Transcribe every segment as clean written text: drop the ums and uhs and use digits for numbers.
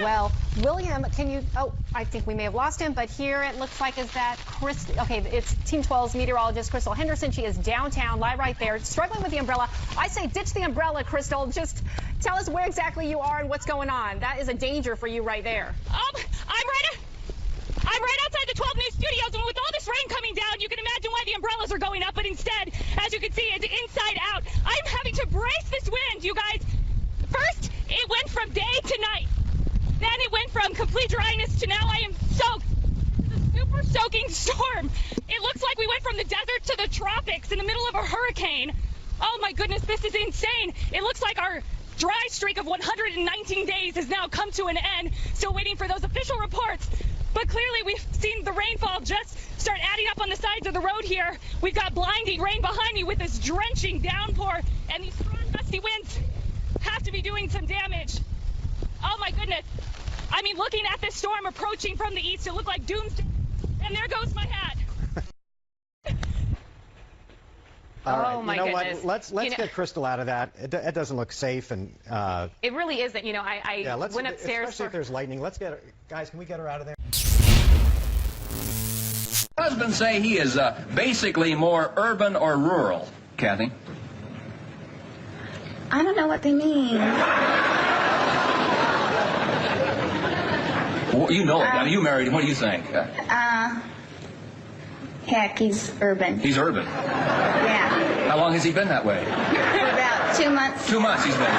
well. William, can you, I think we may have lost him, but here it looks like is that it's Team 12's meteorologist, Crystal Henderson. She is downtown, live right there, struggling with the umbrella. I say ditch the umbrella, Crystal. Just tell us where exactly you are and what's going on. That is a danger for you right there. I'm right outside the 12 News studios, and with all this rain coming down, you can imagine why the umbrellas are going up, but instead, as you can see, it's inside out. I'm having to brace this wind, you guys. First, it went from day to night. Then it went from complete dryness to now I am soaked. It's a super soaking storm. It looks like we went from the desert to the tropics in the middle of a hurricane. Oh my goodness, this is insane. It looks like our dry streak of 119 days has now come to an end. Still waiting for those official reports. But clearly we've seen the rainfall just start adding up on the sides of the road here. We've got blinding rain behind me with this drenching downpour, and these strong gusty winds have to be doing some damage. Oh my goodness. I mean, looking at this storm approaching from the east, it looked like doomsday. And there goes my hat. All right. Oh my you know goodness. What? Let's get Crystal out of that. It doesn't look safe, and it really isn't. You know, I went upstairs. Especially if there's lightning. Let's get her, guys. Can we get her out of there? Husbands say he is basically more urban or rural. Kathy? I don't know what they mean. Well, you know it. I mean, you married him. What do you think? Heck, he's urban. He's urban. Yeah. How long has he been that way? For about 2 months. 2 months he's been.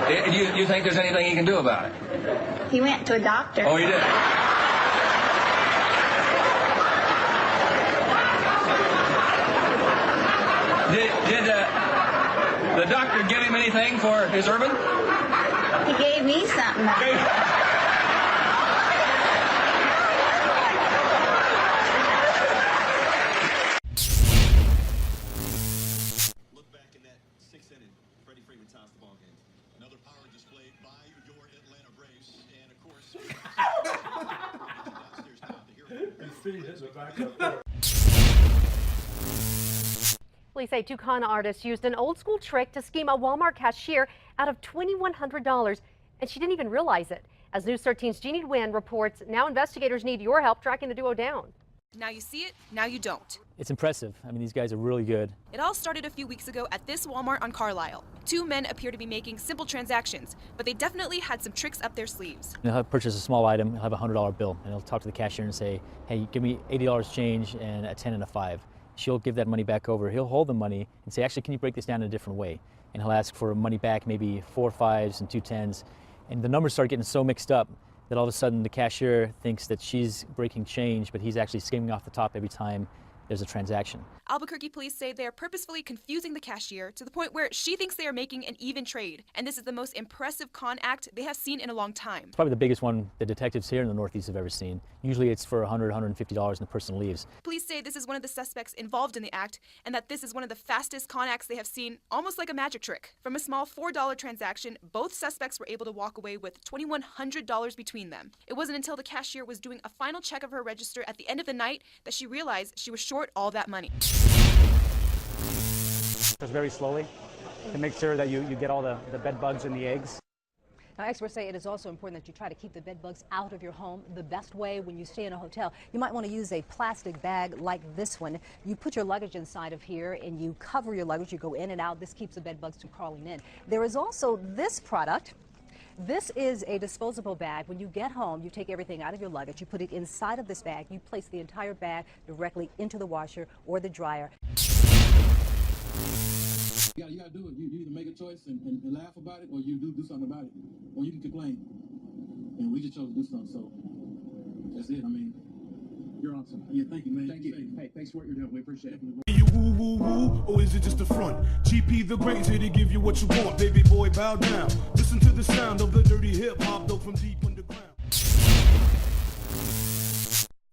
Do you think there's anything he can do about it? He went to a doctor. Oh, he did? Did the doctor give him anything for his urban? He gave me something. Look back in that 6th inning. Freddie Freeman ties the ball game. Another power displayed by your Atlanta Braves, and of course, downstairs now to hear. Police say 2 con artists used an old school trick to scheme a Walmart cashier out of $2,100, and she didn't even realize it. As News 13's Jeannie Nguyen reports, now investigators need your help tracking the duo down. Now you see it, now you don't. It's impressive. I mean, these guys are really good. It all started a few weeks ago at this Walmart on Carlisle. 2 men appear to be making simple transactions, but they definitely had some tricks up their sleeves. They'll purchase a small item, he'll have a $100 bill, and he'll talk to the cashier and say, hey, give me $80 change and a 10 and a 5. She'll give that money back over. He'll hold the money and say, actually, can you break this down in a different way? And he'll ask for money back, maybe 4 5s and 2 10s. And the numbers start getting so mixed up that all of a sudden the cashier thinks that she's breaking change, but he's actually skimming off the top every time there's a transaction. Albuquerque police say they are purposefully confusing the cashier to the point where she thinks they are making an even trade. And this is the most impressive con act they have seen in a long time. It's probably the biggest one the detectives here in the Northeast have ever seen. Usually it's for $100, $150 and the person leaves. Police say this is one of the suspects involved in the act and that this is one of the fastest con acts they have seen, almost like a magic trick. From a small $4 transaction, both suspects were able to walk away with $2,100 between them. It wasn't until the cashier was doing a final check of her register at the end of the night that she realized she was short all that money. Just very slowly to make sure that you get all the bed bugs and the eggs. Now, experts say it is also important that you try to keep the bed bugs out of your home. The best way when you stay in a hotel, you might want to use a plastic bag like this one. You put your luggage inside of here and you cover your luggage. You go in and out. This keeps the bed bugs from crawling in. There is also this product. This is a disposable bag. When you get home, you take everything out of your luggage, you put it inside of this bag, you place the entire bag directly into the washer or the dryer. You gotta do it. You either make a choice and laugh about it, or you do something about it, or you can complain. And we just chose to do something, so that's it. I mean, you're awesome. Yeah, thank you, man. Thank you. Hey, thanks for what you're doing. We appreciate it. You woo woo woo, or is it just a front? GP the great's here to give you what you want. Baby boy, bow down. Listen to the sound of the dirty hip hop, though from deep underground.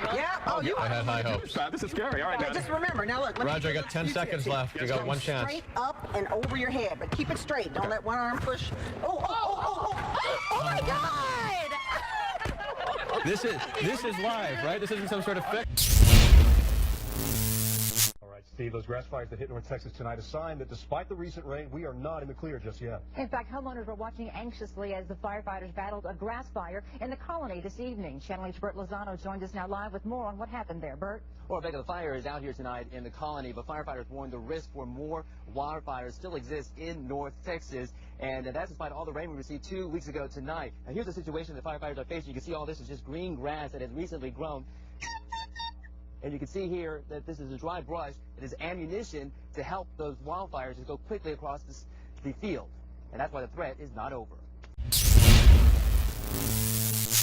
Yeah. Oh, you I had high hopes. This is scary. All right, just remember. Now look. Roger, I got 10 seconds left. You got one chance. Straight up and over your head, but keep it straight. Don't let one arm push. Oh my God! This is live, right? This isn't some sort of fix. All right. Steve, those grass fires that hit North Texas tonight, a sign that despite the recent rain, we are not in the clear just yet. In fact, homeowners were watching anxiously as the firefighters battled a grass fire in the Colony this evening. Channel 8's Bert Lozano joins us now live with more on what happened there. Bert? Well, Rebecca, the fire is out here tonight in the Colony, but firefighters warn the risk for more wildfires still exists in North Texas, and that's despite all the rain we received 2 weeks ago tonight. Now, here's the situation the firefighters are facing. You can see all this is just green grass that has recently grown. And you can see here that this is a dry brush. It is ammunition to help those wildfires just go quickly across the field. And that's why the threat is not over.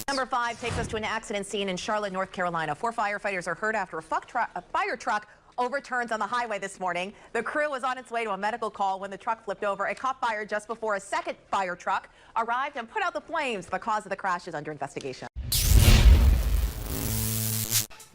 Number 5 takes us to an accident scene in Charlotte, North Carolina. 4 firefighters are hurt after a fire truck overturns on the highway this morning. The crew was on its way to a medical call when the truck flipped over. It caught fire just before a second fire truck arrived and put out the flames. The cause of the crash is under investigation.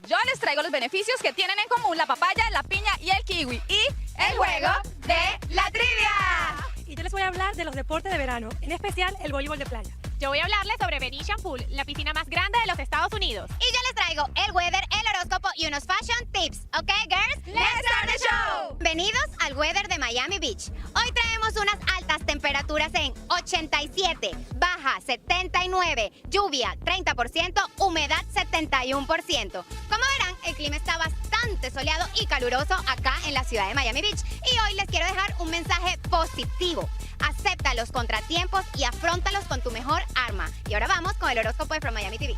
Yo les traigo los beneficios que tienen en común la papaya, la piña y el kiwi. Y el juego de la trivia. Y yo les voy a hablar de los deportes de verano, en especial el voleibol de playa. Yo voy a hablarles sobre Venetian Pool, la piscina más grande de los Estados Unidos. Y yo les traigo el weather, el horóscopo y unos fashion tips. ¿Ok, girls? ¡Let's start the show! Bienvenidos al weather de Miami Beach. Hoy traemos unas altas temperaturas en 87, baja 79, lluvia 30%, humedad 71%. Como verán, el clima está bastante soleado y caluroso acá en la ciudad de Miami Beach. Y hoy les quiero dejar un mensaje positivo. Acepta los contratiempos y afróntalos con tu mejor arma. Y ahora vamos con el horóscopo de From Miami TV.